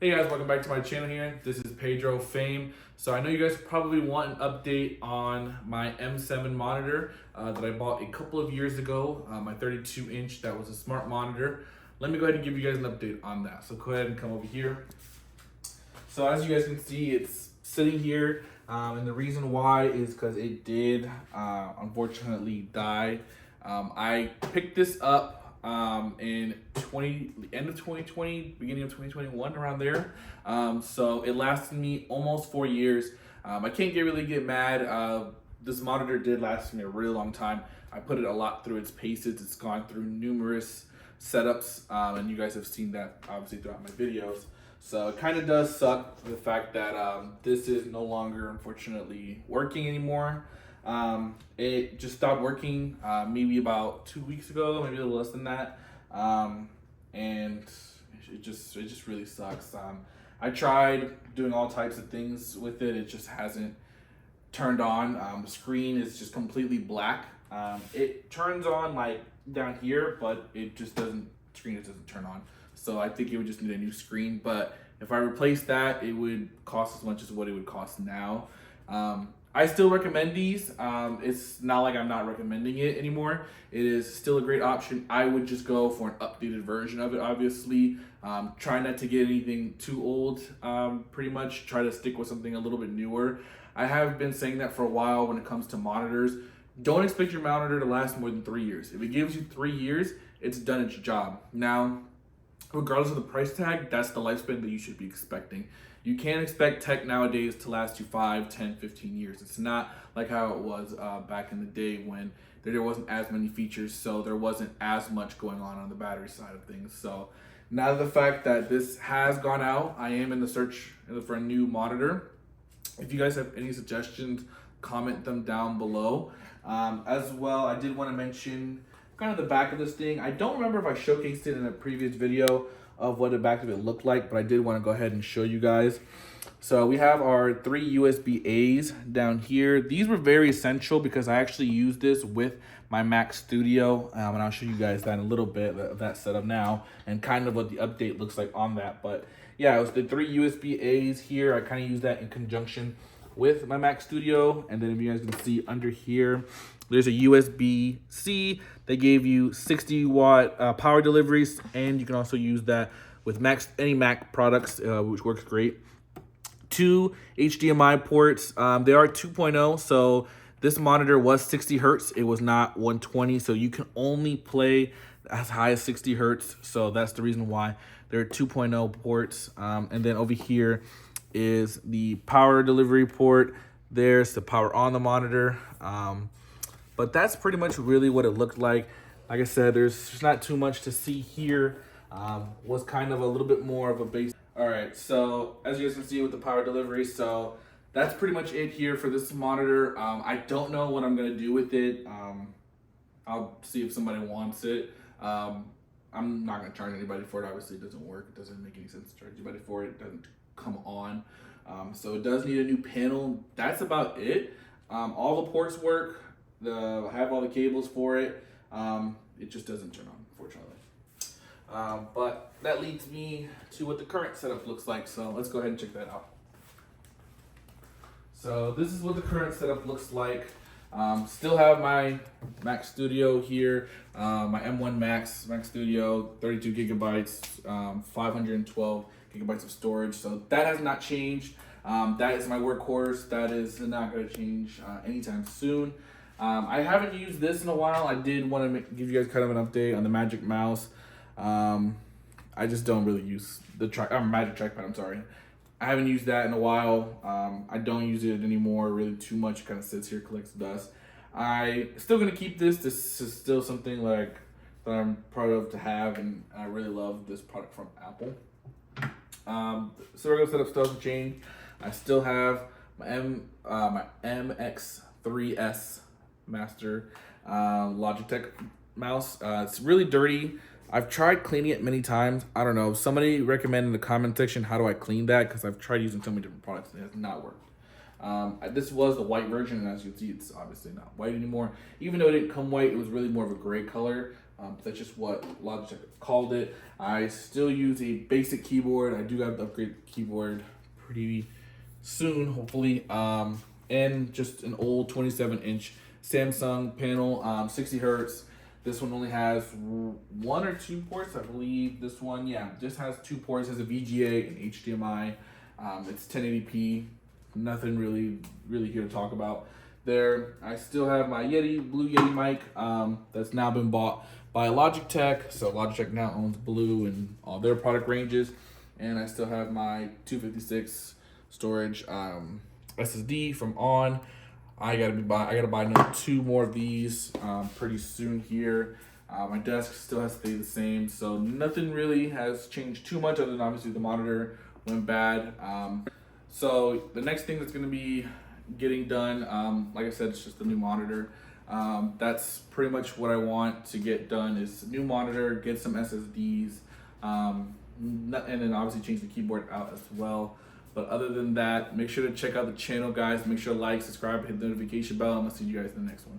Hey guys, welcome back to my channel here. This is Pedro Fame. So I know you guys probably want an update on my M7 monitor that I bought a couple of years ago, my 32-inch that was a smart monitor. Let me go ahead and give you guys an update on that. So go ahead and come over here. So as you guys can see, it's sitting here, and the reason why is because it did unfortunately die. I picked this up in end of 2020, beginning of 2021, around there. So it lasted me almost 4 years. I can't really get mad. This monitor did last me a really long time. I put it a lot through its paces. It's gone through numerous setups, and you guys have seen that obviously throughout my videos. So it kind of does suck the fact that this is no longer, unfortunately, working anymore. It just stopped working maybe about 2 weeks ago, maybe a little less than that, and it just really sucks. I tried doing all types of things with it. It just hasn't turned on. The screen is just completely black. It turns on like down here, but it just doesn't turn on. So I think it would just need a new screen. But if I replace that, it would cost as much as what it would cost now. I still recommend these. It's not like I'm not recommending it anymore. It is still a great option. I would just go for an updated version of it, obviously. Try not to get anything too old, pretty much. Try to stick with something a little bit newer. I have been saying that for a while when it comes to monitors. Don't expect your monitor to last more than 3 years. If it gives you 3 years, it's done its job. Now, regardless of the price tag, that's the lifespan that you should be expecting. You can't expect tech nowadays to last you 5, 10, 15 years. It's not like how it was back in the day when there wasn't as many features, so there wasn't as much going on the battery side of things. So now the fact that this has gone out, I am in the search for a new monitor. If you guys have any suggestions, comment them down below. As well, I did want to mention kind of the back of this thing. I don't remember if I showcased it in a previous video of what the back of it looked like, but I did want to go ahead and show you guys. So we have our 3 USB A's down here. These were very essential because I actually used this with my Mac Studio, and I'll show you guys that in a little bit of that setup now and kind of what the update looks like on that. But yeah, it was the 3 USB A's here. I kind of use that in conjunction with my Mac Studio. And then if you guys can see under here, there's a USB-C. They gave you 60 watt power deliveries, and you can also use that with any Mac products, which works great. 2 HDMI ports. They are 2.0, so this monitor was 60 hertz. It was not 120, so you can only play as high as 60 hertz. So that's the reason why there are 2.0 ports. And then over here is the power delivery port. There's the power on the monitor. But that's pretty much really what it looked like. Like I said, there's not too much to see here. Was kind of a little bit more of a base. All right, so as you guys can see with the power delivery, so that's pretty much it here for this monitor. I don't know what I'm gonna do with it. I'll see if somebody wants it. I'm not gonna charge anybody for it. Obviously, it doesn't work. It doesn't make any sense to charge anybody for it. It doesn't come on. So it does need a new panel. That's about it. All the ports work. I have all the cables for it. It just doesn't turn on, unfortunately. But that leads me to what the current setup looks like. So let's go ahead and check that out. So this is what the current setup looks like. Still have my Mac Studio here, my M1 Max Mac Studio, 32 gigabytes, 512 gigabytes of storage. So that has not changed. That is my workhorse. That is not going to change anytime soon. I haven't used this in a while. I did want to give you guys kind of an update on the Magic Mouse. I just don't really use the Magic Trackpad, I'm sorry. I haven't used that in a while. I don't use it anymore really too much. It kind of sits here, collects dust. I still gonna keep this. This is still something like that I'm proud of to have, and I really love this product from Apple. So we're gonna set up still hasn't changed. I still have my MX3S Master Logitech mouse. It's really dirty. I've tried cleaning it many times. I don't know. Somebody recommend in the comment section how do I clean that, because I've tried using so many different products and it has not worked. This was the white version, and as you can see, it's obviously not white anymore. Even though it didn't come white, it was really more of a gray color. That's just what Logitech called it. I still use a basic keyboard. I do have to upgrade the keyboard pretty soon, hopefully. And just an old 27-inch Samsung panel, 60 hertz. This one only has 1 or 2 ports, I believe. This one, yeah, just has 2 ports. It has a VGA and HDMI. It's 1080p. Nothing really here to talk about there. I still have my Blue Yeti mic that's now been bought by Logitech. So Logitech now owns Blue and all their product ranges. And I still have my 256 storage SSD from On. I gotta buy another 2 more of these pretty soon here. My desk still has to stay the same, so nothing really has changed too much other than obviously the monitor went bad. So the next thing that's gonna be getting done, like I said, it's just the new monitor. That's pretty much what I want to get done is new monitor, get some SSDs, and then obviously change the keyboard out as well. But other than that, make sure to check out the channel, guys. Make sure to like, subscribe, hit the notification bell. I'm gonna see you guys in the next one.